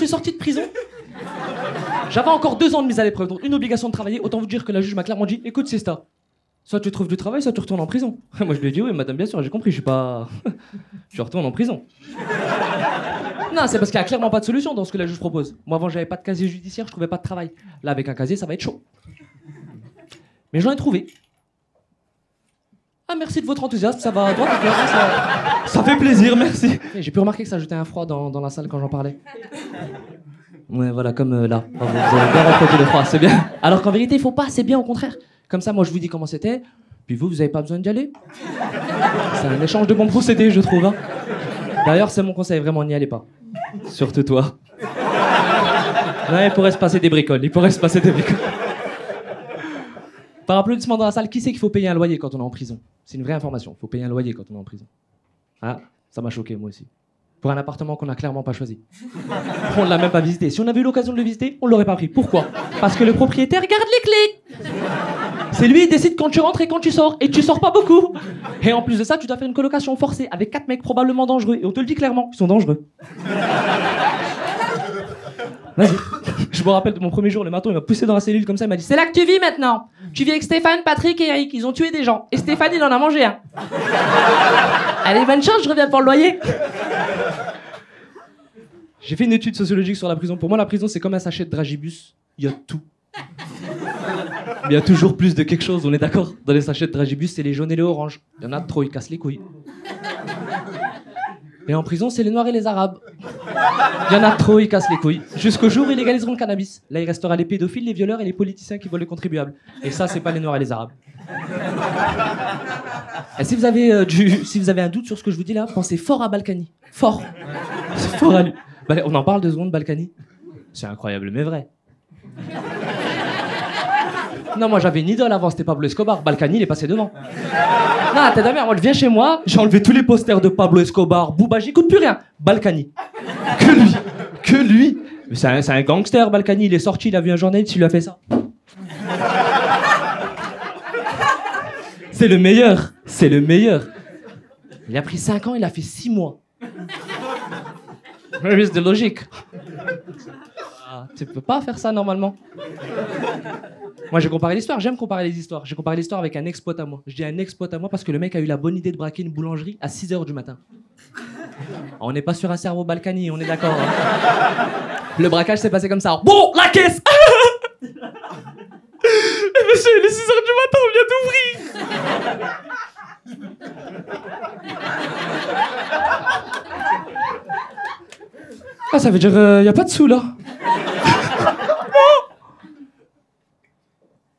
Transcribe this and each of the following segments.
suis sorti de prison, j'avais encore 2 ans de mise à l'épreuve, donc une obligation de travailler. Autant vous dire que la juge m'a clairement dit, écoute Sista, soit tu trouves du travail, soit tu retournes en prison. Moi je lui ai dit, oui madame, bien sûr, j'ai compris, je suis pas... je retourne en prison. Non, c'est parce qu'il n'y a clairement pas de solution dans ce que la juge propose. Moi avant j'avais pas de casier judiciaire, je trouvais pas de travail. Là avec un casier ça va être chaud. Mais j'en ai trouvé. Ah merci de votre enthousiasme, ça va à droite, ça fait plaisir, merci. J'ai pu remarquer que ça jetait un froid dans la salle quand j'en parlais. Ouais voilà, comme là. Vous avez bien rencontré le froid, c'est bien. Alors qu'en vérité il faut pas, c'est bien au contraire. Comme ça moi je vous dis comment c'était, puis vous avez pas besoin d'y aller. C'est un échange de bons procédés je trouve. Hein. D'ailleurs c'est mon conseil, vraiment n'y allez pas. Surtout toi. Non, il pourrait se passer des bricoles, Par applaudissement dans la salle, qui sait qu'il faut payer un loyer quand on est en prison? C'est une vraie information, il faut payer un loyer quand on est en prison. Ah, ça m'a choqué moi aussi. Pour un appartement qu'on n'a clairement pas choisi. On ne l'a même pas visité. Si on avait eu l'occasion de le visiter, on ne l'aurait pas pris. Pourquoi? Parce que le propriétaire garde les clés. C'est lui qui décide quand tu rentres et quand tu sors. Et tu sors pas beaucoup. Et en plus de ça, tu dois faire une colocation forcée avec 4 mecs probablement dangereux. Et on te le dit clairement, ils sont dangereux. Vas-y. Je me rappelle de mon premier jour, le matin, il m'a poussé dans la cellule comme ça, il m'a dit « C'est là que tu vis maintenant. Tu vis avec Stéphane, Patrick et Eric, ils ont tué des gens. Et Stéphane, il en a mangé un. Allez, bonne chance, je reviens pour le loyer. » J'ai fait une étude sociologique sur la prison. Pour moi, la prison, c'est comme un sachet de dragibus. Il y a tout. Mais il y a toujours plus de quelque chose, on est d'accord? Dans les sachets de dragibus, c'est les jaunes et les oranges. Il y en a trop, ils cassent les couilles. Et en prison, c'est les noirs et les arabes. Il y en a trop, ils cassent les couilles. Jusqu'au jour où ils légaliseront le cannabis. Là, il restera les pédophiles, les violeurs et les politiciens qui volent les contribuables. Et ça, c'est pas les noirs et les arabes. Et si vous avez un doute sur ce que je vous dis là, pensez fort à Balkany. Fort. C'est fort à lui. On en parle 2 secondes, Balkany. C'est incroyable, mais vrai. Non, moi j'avais une idole avant, c'était Pablo Escobar. Balkany, il est passé devant. Non, t'es d'accord, moi je viens chez moi, j'ai enlevé tous les posters de Pablo Escobar, Booba, j'écoute plus rien. Balkany. Que lui. Mais c'est un gangster, Balkany, il est sorti, il a vu un journaliste, il lui a fait ça. C'est le meilleur. Il a pris 5 ans, il a fait 6 mois. Mais c'est logique. Ah, tu peux pas faire ça normalement. Moi j'ai comparé l'histoire, j'aime comparer les histoires. J'ai comparé l'histoire avec un ex-pote à moi. Je dis un ex-pote à moi parce que le mec a eu la bonne idée de braquer une boulangerie à 6h du matin. On n'est pas sur un cerveau Balkany, on est d'accord. Hein. Le braquage s'est passé comme ça. Bon, la caisse. Monsieur, il est 6h du matin, on vient d'ouvrir. Ah, ça veut dire y a pas de sous là.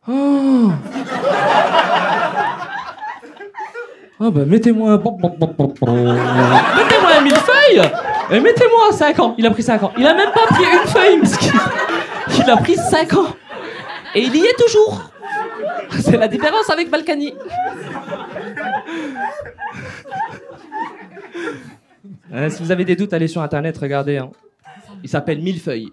Oh. Ah bah mettez-moi un... Mettez-moi un millefeuille. Et mettez-moi 5 ans. Il a pris 5 ans. Il a même pas pris une feuille, miskin. Il a pris 5 ans. Et il y est toujours. C'est la différence avec Balkany. Si vous avez des doutes, allez sur internet, regardez. Hein. Il s'appelle Millefeuille.